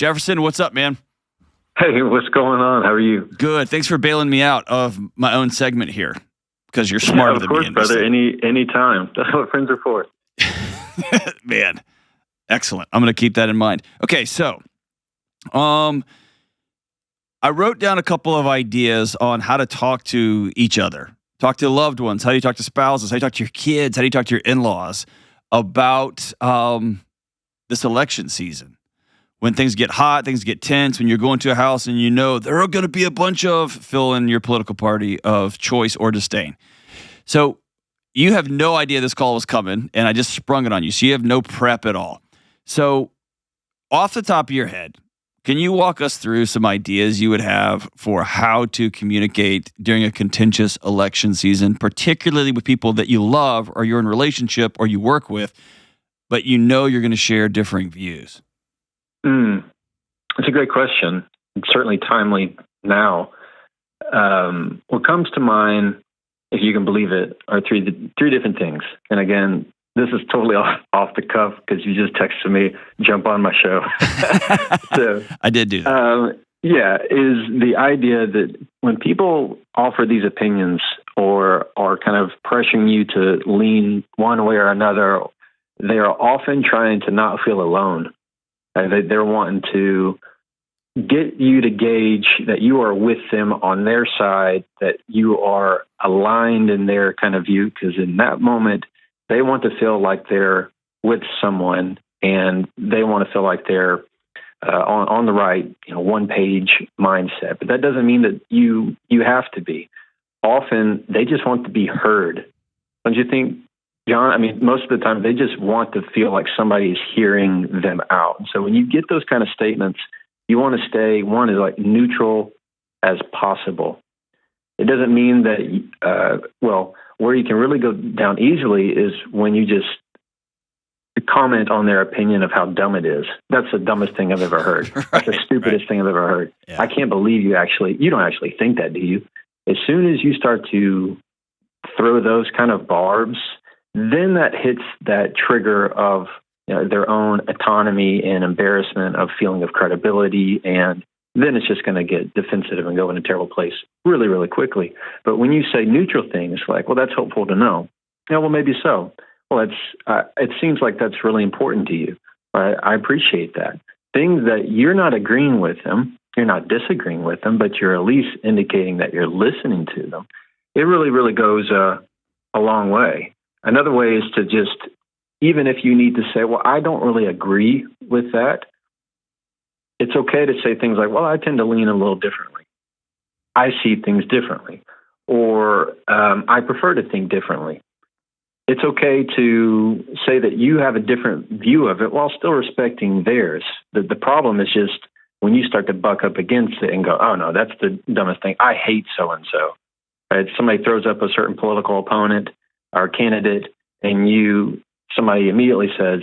Jefferson, what's up, man? Hey, what's going on? How are you? Good. Thanks for bailing me out of my own segment here because you're smarter than me. Of course, brother. Any time. That's what friends are for. Man, excellent. I'm going to keep that in mind. Okay, so I wrote down a couple of ideas on how to talk to each other, talk to loved ones. How do you talk to spouses? How do you talk to your kids? How do you talk to your in-laws about this election season? When things get hot, things get tense, when you're going to a house and you know there are going to be a bunch of fill in your political party of choice or disdain. So you have no idea this call was coming, and I just sprung it on you. So you have no prep at all. So off the top of your head, can you walk us through some ideas you would have for how to communicate during a contentious election season, particularly with people that you love or you're in a relationship or you work with, but you know you're going to share differing views? It's a great question. It's certainly timely now. What comes to mind, if you can believe it, are three different things. And again, this is totally off the cuff because you just texted me, jump on my show. So I did do that. Is the idea that when people offer these opinions or are kind of pressuring you to lean one way or another, they are often trying to not feel alone. They're wanting to get you to gauge that you are with them on their side, that you are aligned in their kind of view, because in that moment, they want to feel like they're with someone and they want to feel like they're on the right, one-page mindset. But that doesn't mean that you have to be. Often, they just want to be heard. Don't you think, John? I mean, most of the time, they just want to feel like somebody is hearing them out. So when you get those kind of statements, you want to stay, one, is like neutral as possible. It doesn't mean that, where you can really go down easily is when you just comment on their opinion of how dumb it is. That's the dumbest thing I've ever heard. That's the stupidest thing I've ever heard. Yeah. I can't believe you don't actually think that, do you? As soon as you start to throw those kind of barbs, then that hits that trigger of their own autonomy and embarrassment, of feeling of credibility, and then it's just going to get defensive and go in a terrible place really, really quickly. But when you say neutral things like, well, that's helpful to know. Yeah, well, maybe so. Well, it seems like that's really important to you. I appreciate that. Things that you're not agreeing with them, you're not disagreeing with them, but you're at least indicating that you're listening to them. It really, really goes a long way. Another way is to just, even if you need to say, well, I don't really agree with that, it's okay to say things like, well, I tend to lean a little differently. I see things differently. Or I prefer to think differently. It's okay to say that you have a different view of it while still respecting theirs. The problem is just when you start to buck up against it and go, oh, no, that's the dumbest thing. I hate so-and-so. Right? Somebody throws up a certain political opponent or candidate, and somebody immediately says,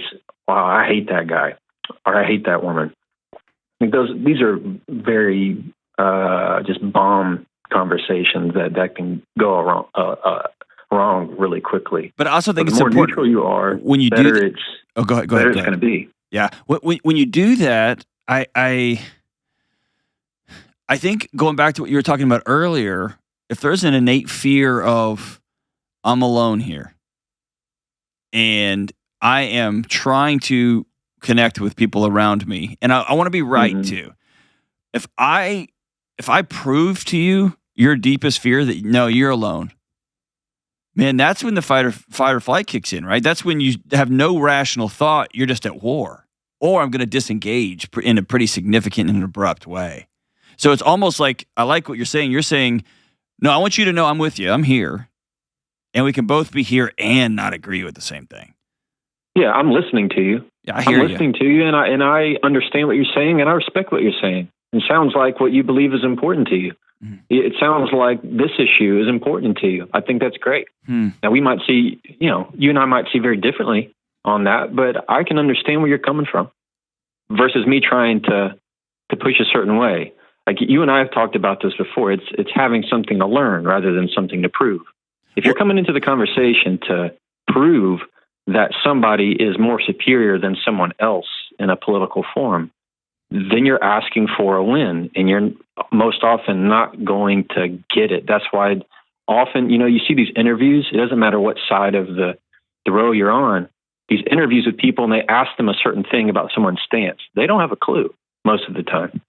wow, I hate that guy, or I hate that woman. I think these are very just bomb conversations that can go wrong really quickly. But I also think the it's more important neutral you are, when you better do it's go ahead. It's going to be. Yeah, when you do that, I think going back to what you were talking about earlier, if there's an innate fear of I'm alone here, and I am trying to connect with people around me, and I want to be right too. If I prove to you your deepest fear that no, you're alone, man, that's when the fight or flight kicks in, right? That's when you have no rational thought. You're just at war, or I'm going to disengage in a pretty significant and abrupt way. So it's almost like, I like what you're saying. You're saying, no, I want you to know I'm with you. I'm here. And we can both be here and not agree with the same thing. Yeah, I'm listening to you. Yeah, I hear you. I'm listening to you, and I understand what you're saying, and I respect what you're saying. It sounds like what you believe is important to you. It sounds like this issue is important to you. I think that's great. Now, we might see, you and I might see very differently on that, but I can understand where you're coming from versus me trying to push a certain way. Like you and I have talked about this before. It's having something to learn rather than something to prove. If you're coming into the conversation to prove that somebody is more superior than someone else in a political forum, then you're asking for a win, and you're most often not going to get it. That's why often, you see these interviews. It doesn't matter what side of the row you're on. These interviews with people, and they ask them a certain thing about someone's stance. They don't have a clue most of the time.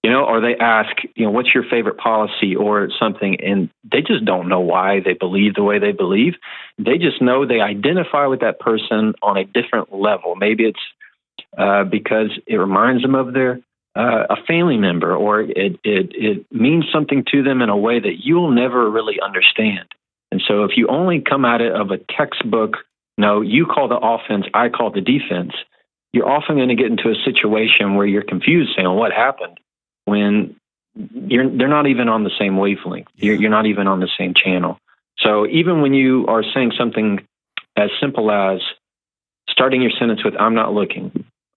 Or they ask, what's your favorite policy or something, and they just don't know why they believe the way they believe. They just know they identify with that person on a different level. Maybe it's because it reminds them of their a family member, or it means something to them in a way that you'll never really understand. And so if you only come at it of a textbook, no, you call the offense, I call the defense, you're often going to get into a situation where you're confused saying, what happened? When they're not even on the same wavelength. You're not even on the same channel. So even when you are saying something as simple as starting your sentence with, I'm not looking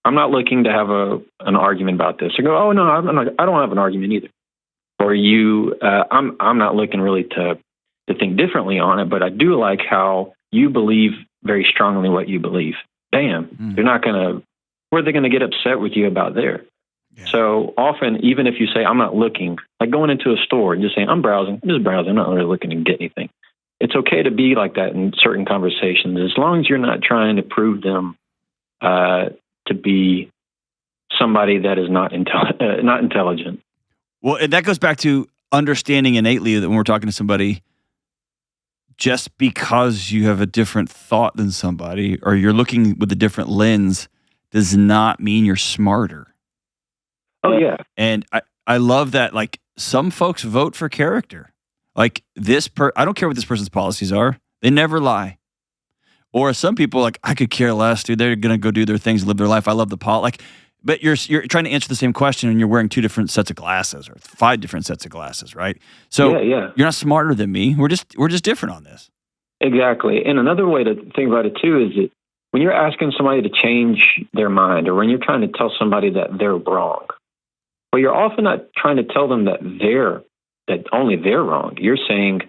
to have an argument about this. Or go, oh, no, I don't have an argument either. Or I'm not looking really to think differently on it, but I do like how you believe very strongly what you believe. Bam. They're not where are they going to get upset with you about there? Yeah. So often, even if you say, I'm not looking, like going into a store and just saying, I'm just browsing, I'm not really looking to get anything. It's okay to be like that in certain conversations, as long as you're not trying to prove them to be somebody that is not intelligent. Well, and that goes back to understanding innately that when we're talking to somebody, just because you have a different thought than somebody or you're looking with a different lens does not mean you're smarter. Oh, yeah. And I love that, like, some folks vote for character. Like, I don't care what this person's policies are. They never lie. Or some people, like, I could care less, dude. They're going to go do their things, live their life. I love the but you're trying to answer the same question and you're wearing 2 different sets of glasses or 5 different sets of glasses, right? So yeah. You're not smarter than me. We're just different on this. Exactly. And another way to think about it, too, is that when you're asking somebody to change their mind or when you're trying to tell somebody that they're wrong, well, you're often not trying to tell them that only they're wrong. You're saying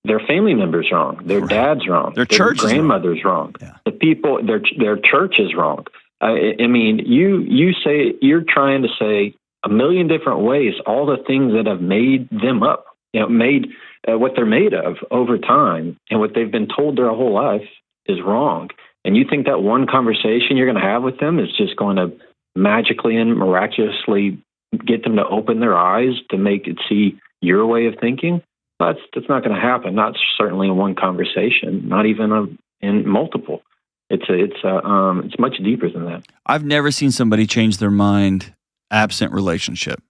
their family member's wrong, their dad's wrong, their church grandmother's wrong. Yeah. The people, their church is wrong. I mean, you say you're trying to say a million different ways all the things that have made them up, made what they're made of over time, and what they've been told their whole life is wrong. And you think that one conversation you're going to have with them is just going to magically and miraculously get them to open their eyes to make it see your way of thinking? That's not going to happen. Not certainly in one conversation. Not even in multiple. It's much deeper than that. I've never seen somebody change their mind absent relationship.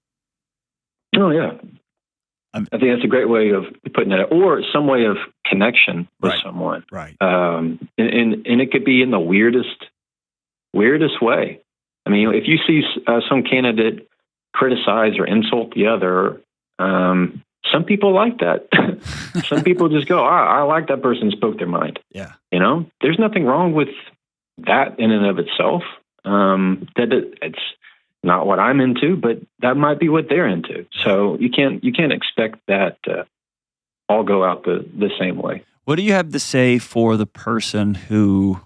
Oh yeah, I think that's a great way of putting it, or some way of connection with someone. Right. And it could be in the weirdest way. I mean, if you see some candidate criticize or insult the other, some people like that. Some people just go, I like that person spoke their mind. Yeah. There's nothing wrong with that in and of itself. It's not what I'm into, but that might be what they're into. So you can't expect that all go out the same way. What do you have to say for the person who,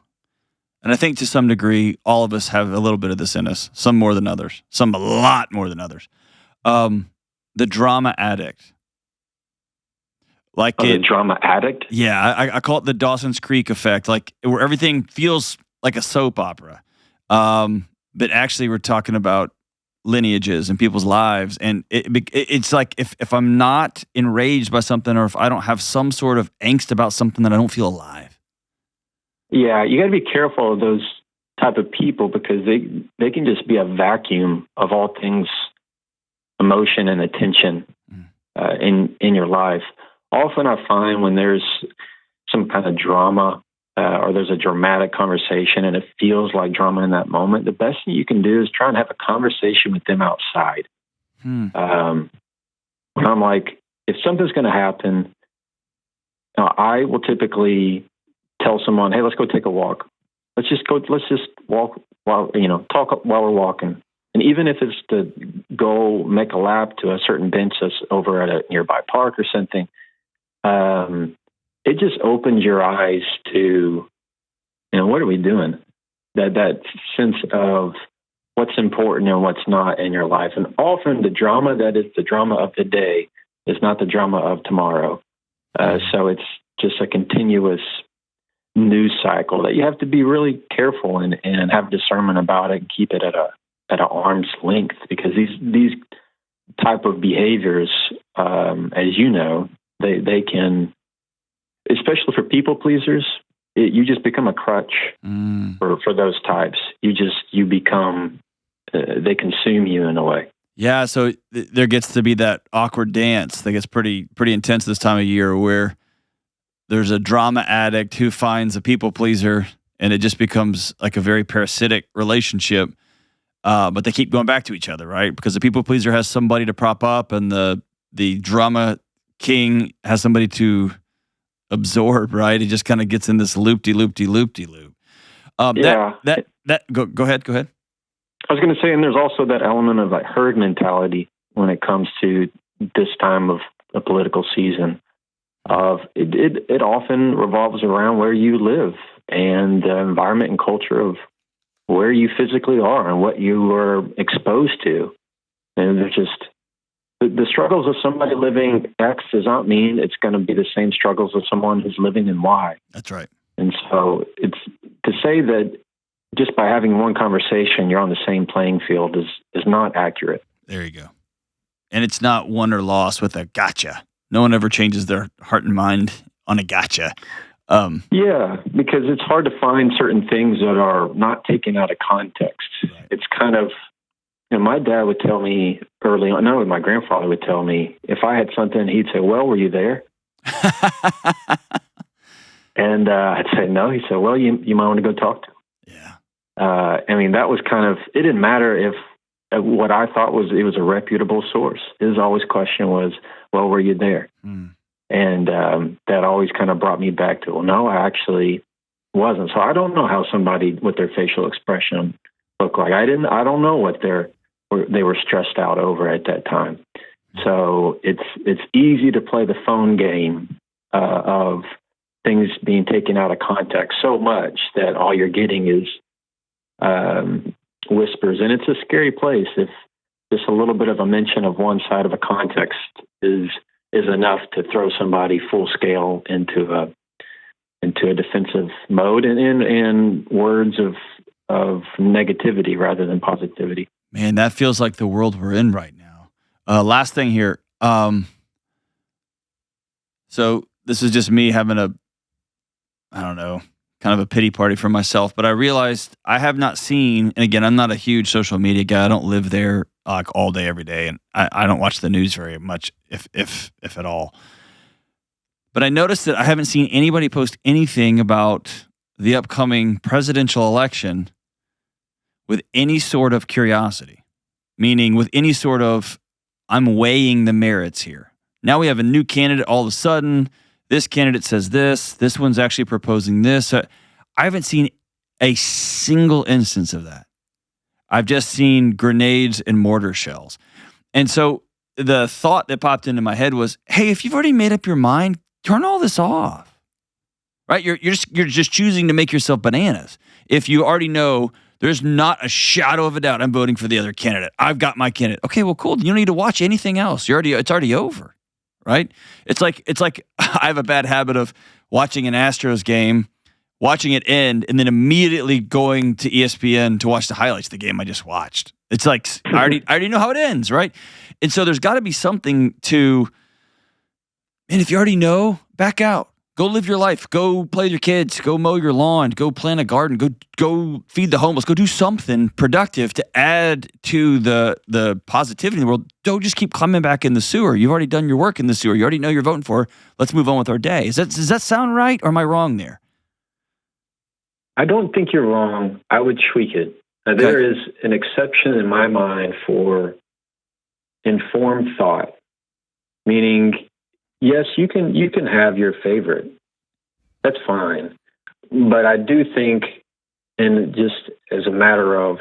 and I think to some degree, all of us have a little bit of this in us, some more than others, some a lot more than others. The drama addict. The drama addict? Yeah, I call it the Dawson's Creek effect, like where everything feels like a soap opera. But actually we're talking about lineages and people's lives. And it's like if I'm not enraged by something or if I don't have some sort of angst about something, then I don't feel alive. Yeah, you got to be careful of those type of people because they can just be a vacuum of all things emotion and attention in your life. Often I find when there's some kind of drama or there's a dramatic conversation and it feels like drama in that moment, the best thing you can do is try and have a conversation with them outside. When I'm like, if something's going to happen, I will typically tell someone, hey, let's go take a walk. Let's just walk talk while we're walking. And even if it's to go make a lap to a certain bench that's over at a nearby park or something, it just opens your eyes to, what are we doing? That sense of what's important and what's not in your life. And often the drama that is the drama of the day is not the drama of tomorrow. So it's just a continuous news cycle that you have to be really careful and have discernment about it and keep it at an arm's length, because these type of behaviors, as you know, they can, especially for people pleasers, you just become a crutch for those types. You become, they consume you in a way. Yeah, so there gets to be that awkward dance that gets pretty intense this time of year, where there's a drama addict who finds a people pleaser, and it just becomes like a very parasitic relationship. But they keep going back to each other, right? Because the people pleaser has somebody to prop up, and the drama king has somebody to absorb, right? It just kind of gets in this loop-de-loop. Yeah. Go ahead. I was going to say, and there's also that element of like herd mentality when it comes to this time of the political season. Of it often revolves around where you live and the environment and culture of where you physically are and what you are exposed to. And there's just the struggles of somebody living X does not mean it's going to be the same struggles of someone who's living in Y. That's right. And so it's to say that just by having one conversation, you're on the same playing field is not accurate. There you go. And it's not won or lost with a gotcha. No one ever changes their heart and mind on a gotcha. Yeah, because it's hard to find certain things that are not taken out of context. Right. It's kind of, my dad would tell me early on, no, my grandfather would tell me, if I had something, he'd say, well, were you there? And I'd say, no. He said, well, you might want to go talk to him. Yeah. That was kind of, it didn't matter if what I thought it was a reputable source. His always question was, well, were you there? And that always kind of brought me back to, well, no, I actually wasn't. So I don't know how somebody with their facial expression looked like. I don't know what they were stressed out over at that time. So it's easy to play the phone game of things being taken out of context so much that all you're getting is whispers. And it's a scary place if just a little bit of a mention of one side of a context is enough to throw somebody full scale into a defensive mode and in words of negativity rather than positivity. Man, that feels like the world we're in right now. Last thing here. So this is just me having kind of a pity party for myself, but I realized I have not seen, and again, I'm not a huge social media guy. I don't live there like all day, every day, and I don't watch the news very much, if at all. But I noticed that I haven't seen anybody post anything about the upcoming presidential election with any sort of curiosity, meaning with any sort of, I'm weighing the merits here. Now we have a new candidate all of a sudden. This candidate says this one's actually proposing this. I haven't seen a single instance of that. I've just seen grenades and mortar shells. And so the thought that popped into my head was, hey, if you've already made up your mind, turn all this off. Right? You're just choosing to make yourself bananas. If you already know there's not a shadow of a doubt I'm voting for the other candidate. I've got my candidate. Okay, well, cool. You don't need to watch anything else. It's already over. Right? It's like I have a bad habit of watching an Astros game, watching it end, and then immediately going to ESPN to watch the highlights of the game I just watched. It's like I already know how it ends, right? And so there's got to be something to, and if you already know, back out. Go live your life. Go play with your kids. Go mow your lawn. Go plant a garden. Go feed the homeless. Go do something productive to add to the positivity in the world. Don't just keep coming back in the sewer. You've already done your work in the sewer. You already know you're voting for. Let's move on with our day. Does that sound right, or am I wrong there? I don't think you're wrong. I would tweak it. Now, there is an exception in my mind for informed thought, meaning, yes, you can have your favorite. That's fine. But I do think, and just as a matter of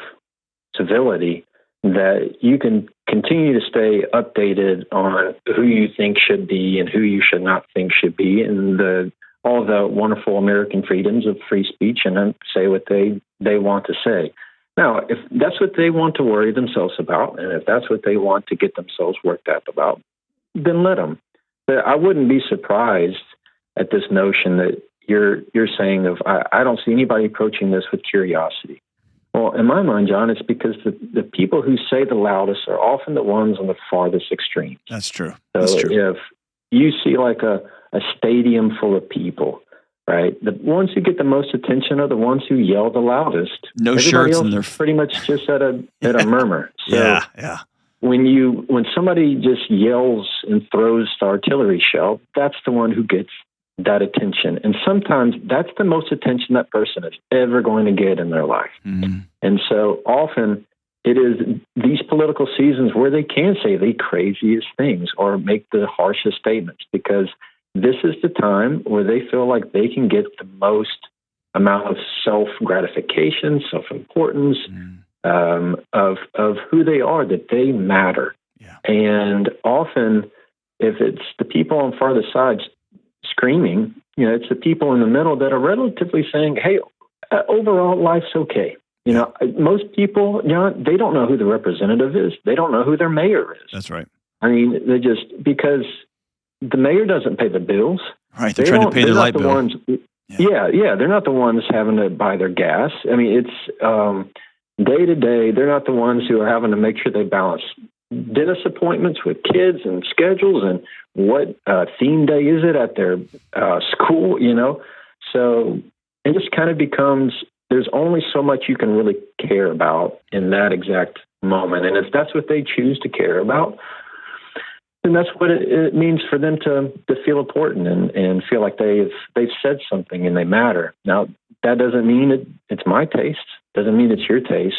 civility, that you can continue to stay updated on who you think should be and who you should not think should be, and all the wonderful American freedoms of free speech, and then say what they want to say. Now, if that's what they want to worry themselves about, and if that's what they want to get themselves worked up about, then let them. But I wouldn't be surprised at this notion that you're saying of, I don't see anybody approaching this with curiosity. Well, in my mind, John, it's because the people who say the loudest are often the ones on the farthest extremes. That's true. So That's true. if you see like a stadium full of people, right? The ones who get the most attention are the ones who yell the loudest. No Everybody shirts else and they're is pretty much just at a murmur. So yeah. when somebody just yells and throws the artillery shell, that's the one who gets that attention. And sometimes that's the most attention that person is ever going to get in their life. Mm-hmm. And so often it is these political seasons where they can say the craziest things or make the harshest statements, because this is the time where they feel like they can get the most amount of self-gratification, self-importance, of who they are, that they matter. Yeah. And often, if it's the people on farther sides screaming, it's the people in the middle that are relatively saying, hey, overall, life's okay. Most people, they don't know who the representative is. They don't know who their mayor is. That's right. I mean, they just, because the mayor doesn't pay the bills. Right. They're trying to pay their light bill. Yeah. They're not the ones having to buy their gas. I mean, it's day to day. They're not the ones who are having to make sure they balance dentist appointments with kids and schedules and what theme day is it at their school, So it just kind of becomes, there's only so much you can really care about in that exact moment. And if that's what they choose to care about, then that's what it means for them to feel important and feel like they've said something and they matter. Now, that doesn't mean it's my taste, doesn't mean it's your taste,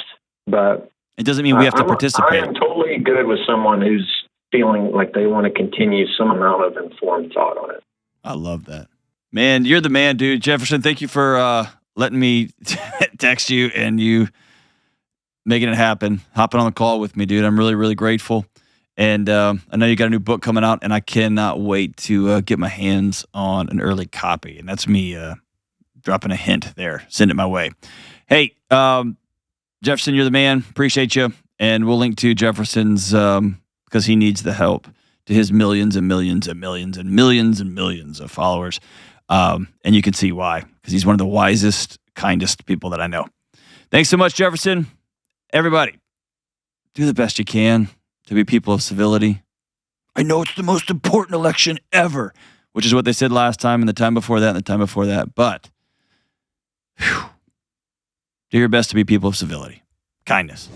but it doesn't mean we have to participate. I am totally good with someone who's feeling like they want to continue some amount of informed thought on it. I love that. Man, you're the man, dude. Jefferson, thank you for letting me text you and you making it happen, hopping on the call with me, dude. I'm really, really grateful. And I know you got a new book coming out, and I cannot wait to get my hands on an early copy. And that's me dropping a hint there. Send it my way. Hey, Jefferson, you're the man. Appreciate you. And we'll link to Jefferson's, because he needs the help, to his millions and millions and millions and millions and millions of followers. And you can see why, because he's one of the wisest, kindest people that I know. Thanks so much, Jefferson. Everybody, do the best you can to be people of civility. I know it's the most important election ever, which is what they said last time and the time before that and the time before that. But do your best to be people of civility. Kindness.